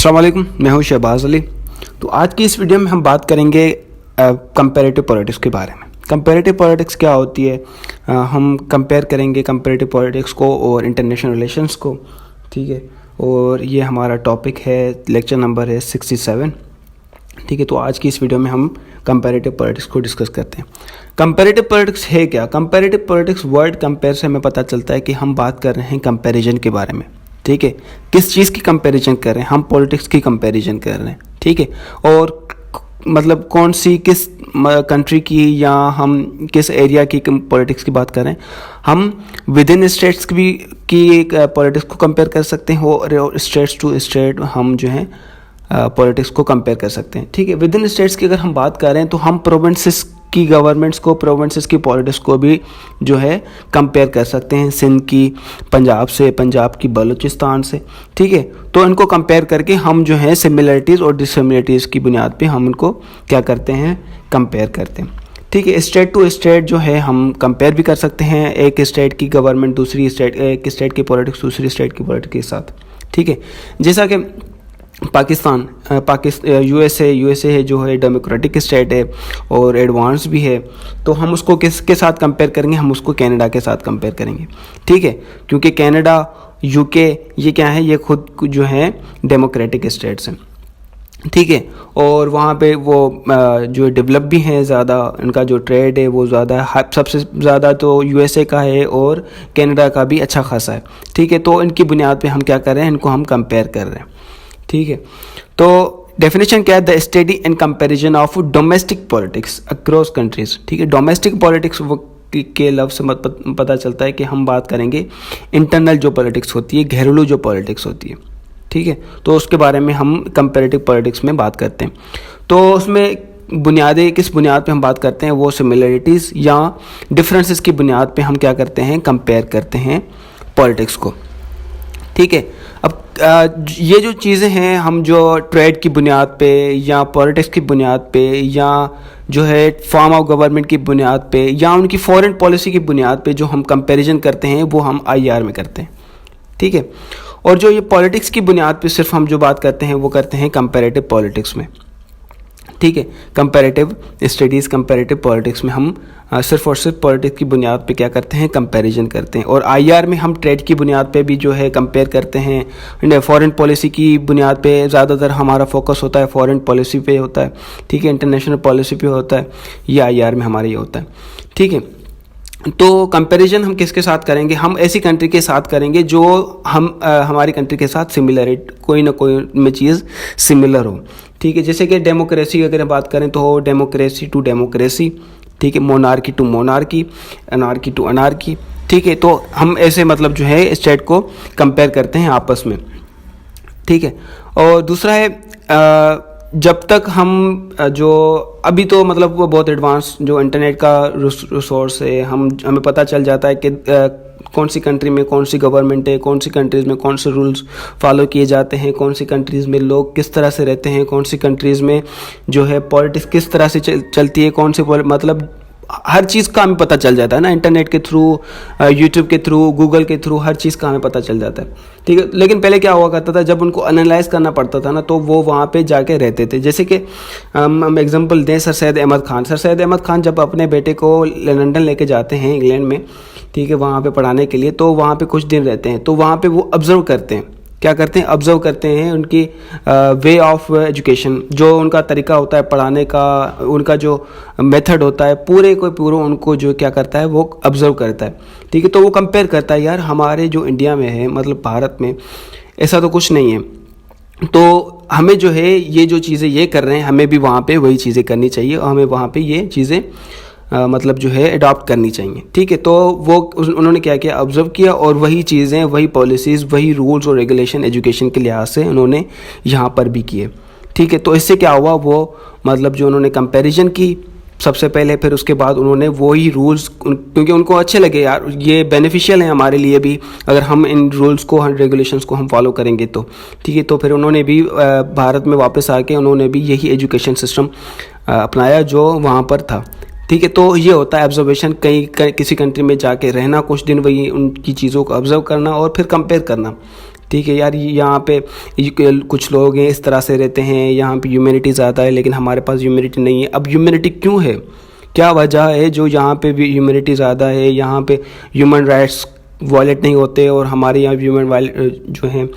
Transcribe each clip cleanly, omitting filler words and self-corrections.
अस्सलाम वालेकुम, मैं हूं शहबाज अली। तो आज की इस वीडियो में हम बात करेंगे कंपैरेटिव पॉलिटिक्स के बारे में। कंपैरेटिव पॉलिटिक्स क्या होती है, हम कंपेयर करेंगे कंपैरेटिव पॉलिटिक्स को और इंटरनेशनल रिलेशंस को। ठीक है, और ये हमारा टॉपिक है, लेक्चर नंबर है 67। ठीक है, तो आज की इस वीडियो में हम कंपैरेटिव पॉलिटिक्स को डिस्कस करते हैं। कंपैरेटिव पॉलिटिक्स है क्या? कंपैरेटिव पॉलिटिक्स वर्ड कंपेयर से हमें पता चलता है कि हम बात कर रहे हैं कंपैरिजन के बारे में। ठीक है, किस चीज़ की कंपैरिजन कर रहे हैं? हम पॉलिटिक्स की कंपैरिजन कर रहे हैं। ठीक है, और मतलब कौन सी किस कंट्री की या हम किस एरिया की पॉलिटिक्स की बात कर रहे हैं। हम विद इन स्टेट्स की पॉलिटिक्स को कंपेयर कर सकते हैं और स्टेट्स टू स्टेट हम जो है पॉलिटिक्स को कंपेयर कर सकते हैं। ठीक है, विद इन स्टेट्स की अगर हम बात कर रहे हैं तो हम प्रोविंसेस की गवर्नमेंट्स को, प्रोविंसेस की पॉलिटिक्स को भी जो है कंपेयर कर सकते हैं। सिंध की पंजाब से, पंजाब की बलूचिस्तान से। ठीक है, तो इनको कंपेयर करके हम जो है सिमिलरिटीज़ और डिससिमिलरिटीज़ की बुनियाद पे हम इनको क्या करते हैं, कंपेयर करते हैं। ठीक है, स्टेट टू स्टेट जो है हम कंपेयर भी कर सकते हैं। एक स्टेट की गवर्नमेंट दूसरी स्टेट, एक स्टेट की पॉलिटिक्स दूसरी स्टेट की पॉलिटिक्स के साथ। ठीक है, जैसा कि पाकिस्तान यूएसए है जो है डेमोक्रेटिक स्टेट है और एडवांस भी है, तो हम उसको किसके साथ कंपेयर करेंगे? हम उसको कनाडा के साथ कंपेयर करेंगे। ठीक है, क्योंकि कनाडा, यूके ये क्या है, ये खुद जो है डेमोक्रेटिक स्टेट्स हैं। ठीक है, और वहाँ पे वो जो डेवलप भी हैं ज़्यादा, इनका जो ट्रेड है वो ज़्यादा, सबसे ज़्यादा तो यूएसए का है और कनाडा का भी अच्छा खासा है। ठीक है, तो इनकी बुनियाद पे हम क्या कर रहे हैं, इनको हम कंपेयर कर रहे हैं। ठीक है, तो डेफिनेशन क्या है? The study and comparison of domestic politics across countries. ठीक है, डोमेस्टिक पॉलिटिक्स के लफ्ज़ से पता चलता है कि हम बात करेंगे इंटरनल जो पॉलिटिक्स होती है, घरेलू जो पॉलिटिक्स होती है। ठीक है, तो उसके बारे में हम कंपैरेटिव पॉलिटिक्स में बात करते हैं। तो उसमें बुनियादें किस बुनियाद पे हम बात करते हैं, वो सिमिलरिटीज़ या डिफरेंसेस की बुनियाद पे हम क्या करते हैं, कंपेयर करते हैं पॉलिटिक्स को। ठीक है, अब ये जो चीज़ें हैं, हम जो ट्रेड की बुनियाद पे या पॉलिटिक्स की बुनियाद पे या जो है फॉर्म ऑफ गवर्नमेंट की बुनियाद पे या उनकी फॉरेन पॉलिसी की बुनियाद पे जो हम कंपैरिजन करते हैं वो हम आईआर में करते हैं। ठीक है, और जो ये पॉलिटिक्स की बुनियाद पे सिर्फ हम जो बात करते हैं वो करते हैं कंपैरेटिव पॉलिटिक्स में। ठीक है, कंपैरेटिव स्टडीज़, कंपैरेटिव पॉलिटिक्स में हम सिर्फ और सिर्फ पॉलिटिक्स की बुनियाद पे क्या करते हैं, कंपैरिजन करते हैं। और आईआर में हम ट्रेड की बुनियाद पे भी जो है कंपेयर करते हैं। फॉरेन पॉलिसी की बुनियाद पे ज़्यादातर हमारा फोकस होता है, फॉरेन पॉलिसी पे होता है। ठीक है, इंटरनेशनल पॉलिसी पे होता है, ये आईआर में हमारा ये होता है। ठीक है, तो कंपैरिजन हम किसके साथ करेंगे? हम ऐसी कंट्री के साथ करेंगे जो हमारी कंट्री के साथ सिमिलर, कोई ना कोई में चीज़ सिमिलर हो। ठीक है, जैसे कि डेमोक्रेसी अगर हम बात करें तो डेमोक्रेसी टू डेमोक्रेसी। ठीक है, monarchy to monarchy, anarchy to anarchy. ठीक है, तो हम ऐसे मतलब जो है स्टेट को कंपेयर करते हैं आपस में। ठीक है, और दूसरा है जब तक हम जो अभी तो मतलब वो बहुत एडवांस जो इंटरनेट का रिसोर्स है, हमें पता चल जाता है कि कौन सी कंट्री में कौन सी गवर्नमेंट है, कौन सी कंट्रीज़ में कौन से रूल्स फॉलो किए जाते हैं, कौन सी कंट्रीज़ में लोग किस तरह से रहते हैं, कौन सी कंट्रीज़ में जो है पॉलिटिक्स किस तरह से चलती है, कौन सी मतलब हर चीज़ का हमें पता चल जाता है ना, इंटरनेट के थ्रू, यूट्यूब के थ्रू, गूगल के थ्रू, हर चीज़ का हमें पता चल जाता है। ठीक है, लेकिन पहले क्या हुआ करता था, जब उनको एनालाइज करना पड़ता था ना, तो वो वहाँ पे जाके रहते थे। जैसे कि हम एग्जांपल दें, सर सैयद अहमद खान। सर सैयद अहमद खान जब अपने बेटे को लंदन लेके जाते हैं, इंग्लैंड में, ठीक है, वहाँ पे पढ़ाने के लिए, तो वहाँ पे कुछ दिन रहते हैं, तो वहाँ पे वो ऑब्जर्व करते हैं। क्या करते हैं? ऑब्जर्व करते हैं उनकी वे ऑफ एजुकेशन, जो उनका तरीका होता है पढ़ाने का, उनका जो मेथड होता है, पूरे उनको जो क्या करता है वो ऑब्जर्व करता है। ठीक है, तो वो कंपेयर करता है, यार हमारे जो इंडिया में है, मतलब भारत में ऐसा तो कुछ नहीं है, तो हमें जो है ये जो चीज़ें ये कर रहे हैं, हमें भी वहाँ पे वही चीज़ें करनी चाहिए और हमें वहाँ पे ये चीज़ें मतलब जो है अडॉप्ट करनी चाहिए। ठीक है, तो वो उन्होंने क्या किया, ऑब्जर्व किया और वही चीज़ें, वही पॉलिसीज़, वही रूल्स और रेगुलेशन एजुकेशन के लिहाज से उन्होंने यहाँ पर भी किए। ठीक है, तो इससे क्या हुआ, वो मतलब जो उन्होंने कंपैरिजन की सबसे पहले, फिर उसके बाद उन्होंने वही रूल्स, क्योंकि उनको अच्छे लगे, यार ये बेनिफिशियल है हमारे लिए भी अगर हम इन रूल्स को, रेगुलेशंस को हम फॉलो करेंगे तो। ठीक है, तो फिर उन्होंने भी भारत में वापस आके उन्होंने भी यही एजुकेशन सिस्टम अपनाया जो वहाँ पर था। ठीक है, तो ये होता है ऑब्जर्वेशन, किसी कंट्री में जाके रहना कुछ दिन, वही उनकी चीज़ों को ऑब्जर्व करना और फिर कंपेयर करना। ठीक है यार, यहाँ पे कुछ लोग हैं इस तरह से रहते हैं, यहाँ पे ह्यूमैनिटी ज़्यादा है लेकिन हमारे पास ह्यूमैनिटी नहीं है। अब ह्यूमैनिटी क्यों है, क्या वजह है जो यहाँ पे भी ह्यूमैनिटी ज़्यादा है, यहाँ पे ह्यूमन राइट्स वायलेट नहीं होते और हमारे यहाँ ह्यूमन जो हैं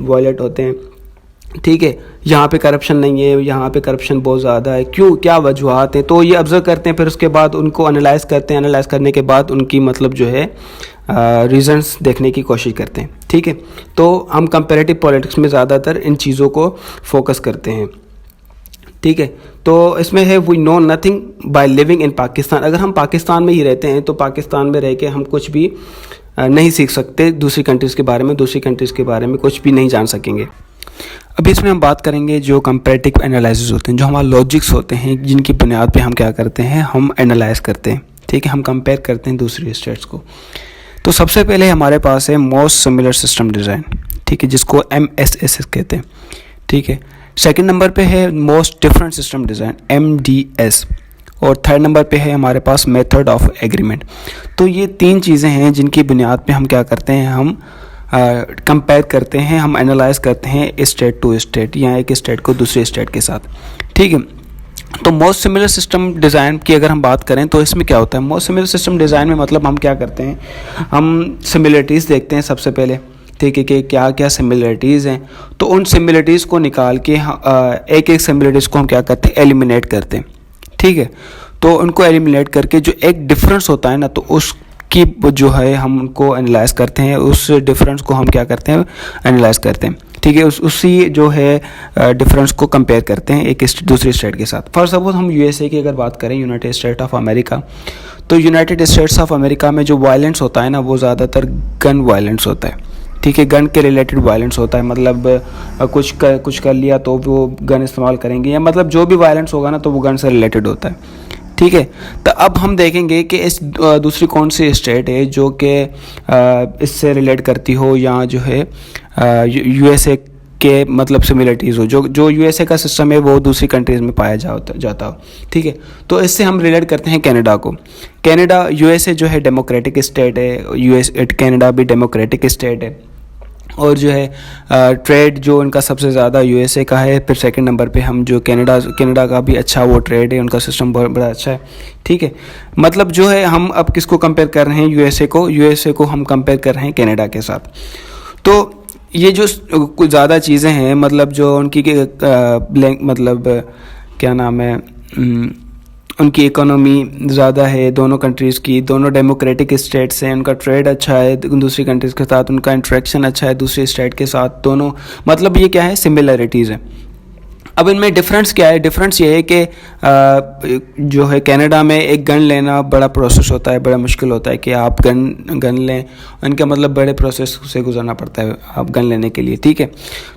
वायलेट होते हैं। ठीक है, यहाँ पे करप्शन नहीं है, यहाँ पे करप्शन बहुत ज़्यादा है, क्यों, क्या वजूहत हैं। तो ये ऑब्ज़र्व करते हैं, फिर उसके बाद उनको एनालाइज़ करते हैं, एनालाइज़ करने के बाद उनकी मतलब जो है रीज़न्स देखने की कोशिश करते हैं। ठीक है, तो हम कंपैरेटिव पॉलिटिक्स में ज़्यादातर इन चीज़ों को फोकस करते हैं। ठीक है, तो इसमें है we know nothing by living in Pakistan. अगर हम पाकिस्तान में ही रहते हैं तो पाकिस्तान में रह के हम कुछ भी नहीं सीख सकते दूसरी कंट्रीज़ के बारे में, दूसरी कंट्रीज़ के बारे में कुछ भी नहीं जान सकेंगे। अभी इसमें हम बात करेंगे जो कंपैरेटिव एनालिसिस होते हैं, जो हमारे लॉजिक्स होते हैं, जिनकी बुनियाद पे हम क्या करते हैं, हम एनालाइज करते हैं। ठीक है, हम कंपेयर करते हैं दूसरी स्टेट्स को। तो सबसे पहले हमारे पास है मोस्ट सिमिलर सिस्टम डिज़ाइन, ठीक है, जिसको MSS कहते हैं। ठीक है, सेकंड नंबर पे है most different system design, MDS, और थर्ड नंबर पे है हमारे पास मेथड ऑफ एग्रीमेंट। तो ये तीन चीज़ें हैं जिनकी बुनियाद पे हम क्या करते हैं, हम कंपेयर करते हैं, हम एनालाइज करते हैं स्टेट टू स्टेट या एक स्टेट को दूसरे स्टेट के साथ। ठीक है, तो मोस्ट सिमिलर सिस्टम डिज़ाइन की अगर हम बात करें तो इसमें क्या होता है, मोस्ट सिमिलर सिस्टम डिज़ाइन में मतलब हम क्या करते हैं, हम सिमिलरिटीज़ देखते हैं सबसे पहले। ठीक है, कि क्या क्या सिमिलरिटीज़ हैं, तो उन सिमिलरिटीज़ को निकाल के एक एक सिमिलरिटीज़ को हम क्या करते हैं, एलिमिनेट करते हैं। ठीक है, तो उनको एलिमिनेट करके जो एक डिफरेंस होता है ना, तो उसकी जो है हम उनको एनालाइज करते हैं, उस डिफरेंस को हम क्या करते हैं, एनालाइज करते हैं। ठीक है, उसी जो है डिफरेंस को कंपेयर करते हैं एक दूसरे स्टेट के साथ। फॉर सपोज हम USA की अगर बात करें, यूनाइटेड स्टेट ऑफ अमेरिका, तो यूनाइटेड स्टेट्स ऑफ अमेरिका में जो वायलेंस होता है ना, वो ज़्यादातर गन वायलेंस होता है। ठीक है, गन के रिलेटेड वायलेंस होता है, मतलब कुछ कर लिया तो वो गन इस्तेमाल करेंगे, या मतलब जो भी वायलेंस होगा ना तो वो गन से रिलेटेड होता है। ठीक है, तो अब हम देखेंगे कि इस दूसरी कौन सी स्टेट है जो कि इससे रिलेट करती हो, या जो है USA के मतलब सिमिलरिटीज़ हो, जो USA का सिस्टम है वो दूसरी कंट्रीज़ में पाया जाता हो। ठीक है, तो इससे हम रिलेट करते हैं कनाडा को। कनाडा, USA जो है डेमोक्रेटिक स्टेट है, कनाडा भी डेमोक्रेटिक स्टेट है, और जो है ट्रेड जो उनका सबसे ज़्यादा USA का है। फिर सेकंड नंबर पे हम जो कनाडा का भी अच्छा वो ट्रेड है, उनका सिस्टम बहुत बड़ा अच्छा है। ठीक है, मतलब जो है हम अब किसको कंपेयर कर रहे हैं, USA को हम कंपेयर कर रहे हैं कनाडा के साथ। तो ये जो कुछ ज़्यादा चीज़ें हैं, मतलब जो उनकी मतलब क्या नाम है, उनकी इकोनॉमी ज़्यादा है दोनों कंट्रीज़ की, दोनों डेमोक्रेटिक स्टेट्स हैं, उनका ट्रेड अच्छा है दूसरी कंट्रीज़ के साथ, उनका इंटरेक्शन अच्छा है दूसरी स्टेट के साथ, दोनों मतलब ये क्या है, सिमिलरिटीज़ हैं। अब इनमें डिफरेंस क्या है, डिफरेंस ये है कि जो है कनाडा में एक गन लेना बड़ा प्रोसेस होता है, बड़ा मुश्किल होता है कि आप गन लें, उनका मतलब बड़े प्रोसेस से गुजरना पड़ता है आप गन लेने के लिए। ठीक है,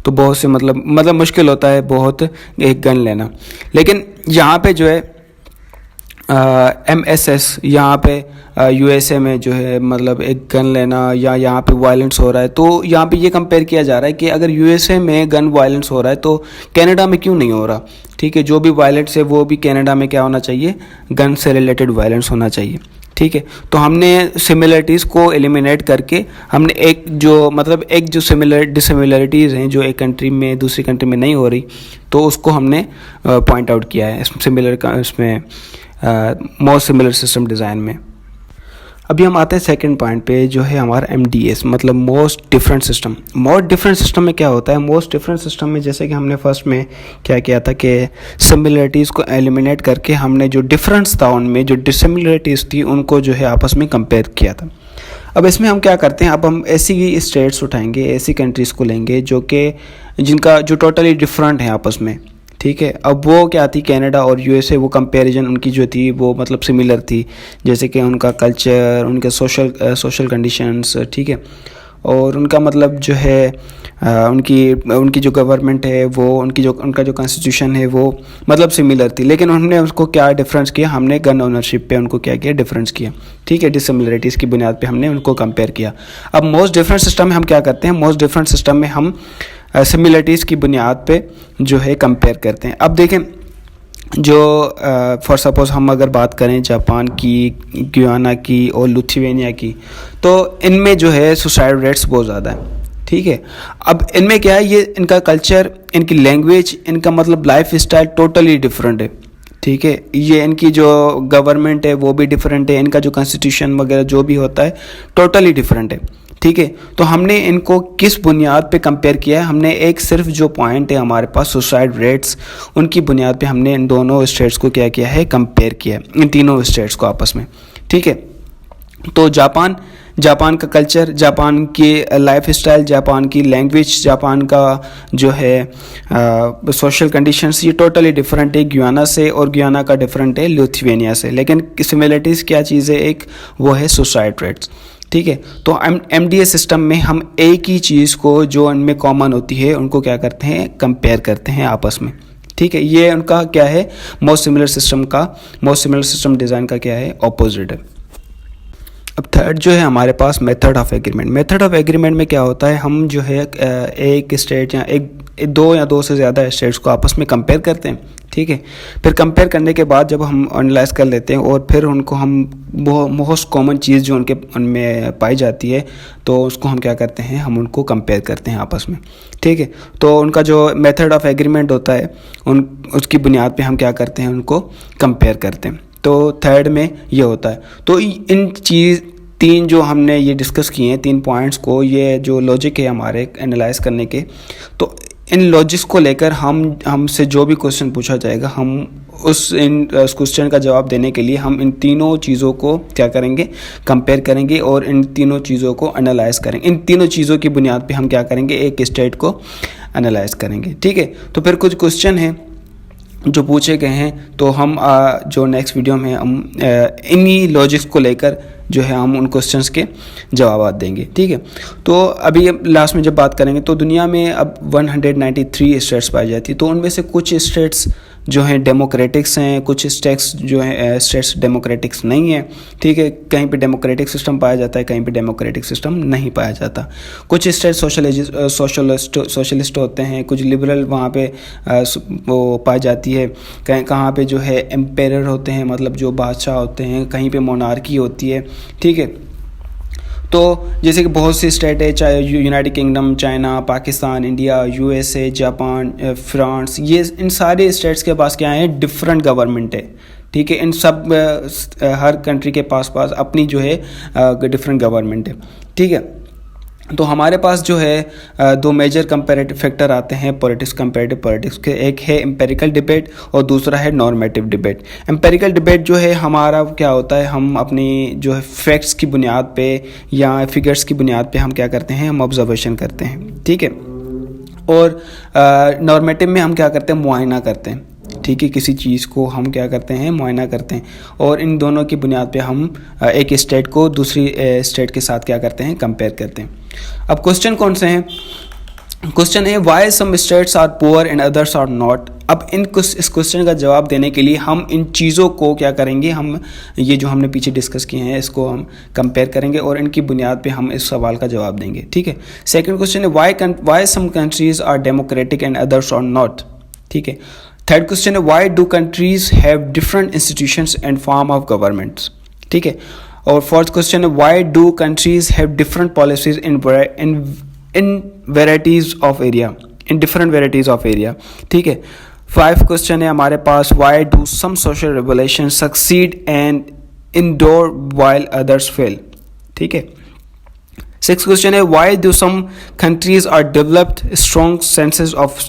तो बहुत से मतलब मुश्किल होता है बहुत एक गन लेना। लेकिन यहाँ पे जो है MSS, यहाँ पे USA में जो है मतलब एक गन लेना या यहाँ पे वायलेंस हो रहा है, तो यहाँ पे ये कंपेयर किया जा रहा है कि अगर USA में गन वायलेंस हो रहा है तो कनाडा में क्यों नहीं हो रहा। ठीक है, जो भी वायलेंस है वो भी कनाडा में क्या होना चाहिए, गन से रिलेटेड वायलेंस होना चाहिए। ठीक है, तो हमने सिमिलरिटीज़ को एलिमिनेट करके हमने एक जो डिसिमिलरिटीज़ हैं जो एक कंट्री में दूसरी कंट्री में नहीं हो रही, तो उसको हमने पॉइंट आउट किया है इसमें मोस्ट सिमिलर सिस्टम डिज़ाइन में। अभी हम आते हैं सेकंड पॉइंट पे, जो है हमारा MDS, मतलब most different system. Most different system में क्या होता है, मोस्ट डिफरेंट सिस्टम में जैसे कि हमने फर्स्ट में क्या किया था कि सिमिलरिटीज़ को एलिमिनेट करके हमने जो डिफरेंस था उनमें, जो डिसिमिलरिटीज़ थी उनको जो है आपस में कंपेयर किया था। अब इसमें हम क्या करते हैं, अब हम ऐसी स्टेट्स उठाएंगे, ऐसी कंट्रीज़ को लेंगे जिनका टोटली डिफरेंट है आपस में। ठीक है, अब वो क्या थी, कनाडा और USA, वो कंपैरिजन उनकी जो थी वो मतलब सिमिलर थी, जैसे कि उनका कल्चर, उनके सोशल कंडीशंस। ठीक है, और उनका मतलब जो है उनकी जो गवर्नमेंट है वो उनका जो कॉन्स्टिट्यूशन है वो मतलब सिमिलर थी। लेकिन उन्होंने उसको क्या डिफरेंस किया, हमने गन ओनरशिप पे उनको क्या किया, डिफरेंस किया। ठीक है, डिसिमिलरिटीज़ की बुनियाद पे हमने उनको कंपेयर किया। अब मोस्ट डिफरेंट सिस्टम में हम क्या करते हैं, मोस्ट डिफरेंट सिस्टम में हम सिमिलरिटीज़ की बुनियाद पे जो है कंपेयर करते हैं। अब देखें, जो फॉर सपोज़ हम अगर बात करें जापान की, गुयाना की और लिथुआनिया की, तो इनमें जो है सुसाइड रेट्स बहुत ज़्यादा है। ठीक है। अब इनमें क्या है, ये इनका कल्चर, इनकी लैंग्वेज, इनका मतलब लाइफ स्टाइल टोटली डिफरेंट है। ठीक है, ये इनकी जो गवर्नमेंट है वो भी डिफरेंट है, इनका जो कॉन्स्टिट्यूशन वगैरह जो भी होता है टोटली डिफरेंट है। ठीक है, तो हमने इनको किस बुनियाद पे कंपेयर किया है, हमने एक सिर्फ जो पॉइंट है हमारे पास सुसाइड रेट्स, उनकी बुनियाद पे हमने इन दोनों स्टेट्स को क्या किया है, कंपेयर किया है, इन तीनों स्टेट्स को आपस में। ठीक है, तो जापान का कल्चर, जापान की लाइफ स्टाइल, जापान की लैंग्वेज, जापान का जो है सोशल कंडीशंस, ये टोटली डिफरेंट है गुयाना से, और गुयाना का डिफरेंट है लिथुआनिया से। लेकिन सिमिलरिटीज़ क्या चीज़ है, एक वो है सुसाइड रेट्स। ठीक है, तो MDA सिस्टम में हम एक ही चीज़ को जो इनमें कॉमन होती है उनको क्या करते हैं, कंपेयर करते हैं आपस में। ठीक है, ये उनका क्या है, मोस्ट सिमिलर सिस्टम डिज़ाइन का क्या है, ऑपोजिट है। अब थर्ड जो है हमारे पास मेथड ऑफ एग्रीमेंट में क्या होता है, हम जो है एक स्टेट या दो या दो से ज़्यादा स्टेट्स को आपस में कंपेयर करते हैं। ठीक है, फिर कंपेयर करने के बाद जब हम एनालाइज कर लेते हैं और फिर उनको हम मोस्ट कॉमन चीज़ जो उनमें पाई जाती है, तो उसको हम क्या करते हैं, हम उनको कंपेयर करते हैं आपस में। ठीक है, तो उनका जो मेथड ऑफ एग्रीमेंट होता है उसकी बुनियाद पे हम क्या करते हैं, उनको कंपेयर करते हैं। तो थर्ड में ये होता है। तो इन तीन जो हमने ये डिस्कस किए हैं, 3 पॉइंट्स को, ये जो लॉजिक है हमारे एनालाइज करने के, तो इन लॉजिक्स को लेकर हमसे जो भी क्वेश्चन पूछा जाएगा, हम उस क्वेश्चन का जवाब देने के लिए हम इन तीनों चीज़ों को क्या करेंगे, कंपेयर करेंगे और इन तीनों चीज़ों को एनालाइज करेंगे। इन तीनों चीज़ों की बुनियाद पे हम क्या करेंगे, एक स्टेट को एनालाइज करेंगे। ठीक है, तो फिर कुछ क्वेश्चन हैं जो पूछे गए हैं, तो हम जो नेक्स्ट वीडियो में हम इन्हीं लॉजिक्स को लेकर जो है हम उन क्वेश्चंस के जवाब देंगे। ठीक है, तो अभी लास्ट में जब बात करेंगे, तो दुनिया में अब 193 स्टेट्स पाई जाती है। तो उनमें से कुछ स्टेट्स जो हैं डेमोक्रेटिक्स हैं, कुछ स्टेट्स डेमोक्रेटिक्स नहीं है। ठीक है, कहीं पे डेमोक्रेटिक सिस्टम पाया जाता है, कहीं पे डेमोक्रेटिक सिस्टम नहीं पाया जाता। कुछ स्टेट सोशलिस्ट होते हैं, कुछ लिबरल वहाँ पे वो पाई जाती है। कहाँ पे जो है एम्पायर होते हैं, मतलब जो बादशाह होते हैं, कहीं पे मोनार्की होती है। ठीक है, तो जैसे कि बहुत सी स्टेट है, चाहे United kingdom, China, Pakistan, India, USA, Japan, France, ये इन सारे स्टेट्स के पास क्या है, डिफरेंट गवर्नमेंट है। ठीक है, इन सब हर कंट्री के पास अपनी जो है डिफरेंट गवर्नमेंट है। ठीक है, तो हमारे पास जो है 2 मेजर कंपैरेटिव फैक्टर आते हैं कंपैरेटिव पॉलिटिक्स के। एक है एम्पेरिकल डिबेट और दूसरा है नॉर्मेटिव डिबेट। एम्पेरिकल डिबेट जो है हमारा क्या होता है, हम अपनी जो है फैक्ट्स की बुनियाद पे या फिगर्स की बुनियाद पे हम क्या करते हैं, हम ऑब्जर्वेशन करते हैं। ठीक है, और नॉर्मेटिव में हम क्या करते हैं, मुआयना करते हैं। ठीक है, किसी चीज़ को हम क्या करते हैं, मुआयना करते हैं, और इन दोनों की बुनियाद पे हम एक स्टेट को दूसरी स्टेट के साथ क्या करते हैं, कंपेयर करते हैं। अब क्वेश्चन कौन से हैं, क्वेश्चन है why some states are poor and others are not. अब इस क्वेश्चन का जवाब देने के लिए हम इन चीज़ों को क्या करेंगे, हम ये जो हमने पीछे डिस्कस किए हैं इसको हम कंपेयर करेंगे और इनकी बुनियाद पे हम इस सवाल का जवाब देंगे। ठीक है, सेकंड क्वेश्चन है why some countries are democratic and others are not. ठीक है, थर्ड क्वेश्चन है why do countries have different institutions and form of governments. ठीक है, और फोर्थ क्वेश्चन है why do countries have different policies in varieties of area, in different varieties of area. ठीक है, 5 question है हमारे पास why do some social revolution succeed and indoor while others fail. ठीक है, 6 क्वेश्चन है why do some countries are developed strong senses of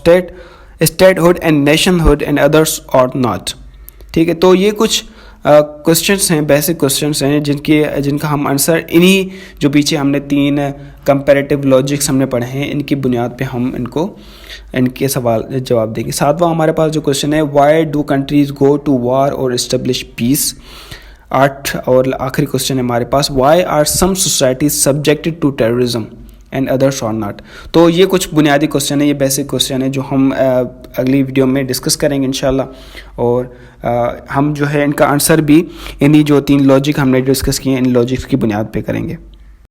statehood and nationhood and others are not. ठीक है, तो ये कुछ क्वेश्चंस हैं, बेसिक क्वेश्चंस हैं जिनका हम आंसर इन्हीं जो पीछे हमने 3 कंपैरेटिव लॉजिक्स हमने पढ़े हैं इनकी बुनियाद पे हम इनके सवाल जवाब देंगे। 7वां हमारे पास जो क्वेश्चन है why do countries go to war और एस्टेब्लिश पीस। 8 और आखिरी क्वेश्चन है हमारे पास why are some societies subjected to terrorism and others are not. तो ये कुछ बुनियादी क्वेश्चन है, ये बेसिक क्वेश्चन है जो हम अगली वीडियो में डिस्कस करेंगे इंशाल्लाह। और हम जो है इनका आंसर भी इन्हीं जो 3 लॉजिक हमने डिस्कस किए हैं इन लॉजिक्स की बुनियाद पे करेंगे।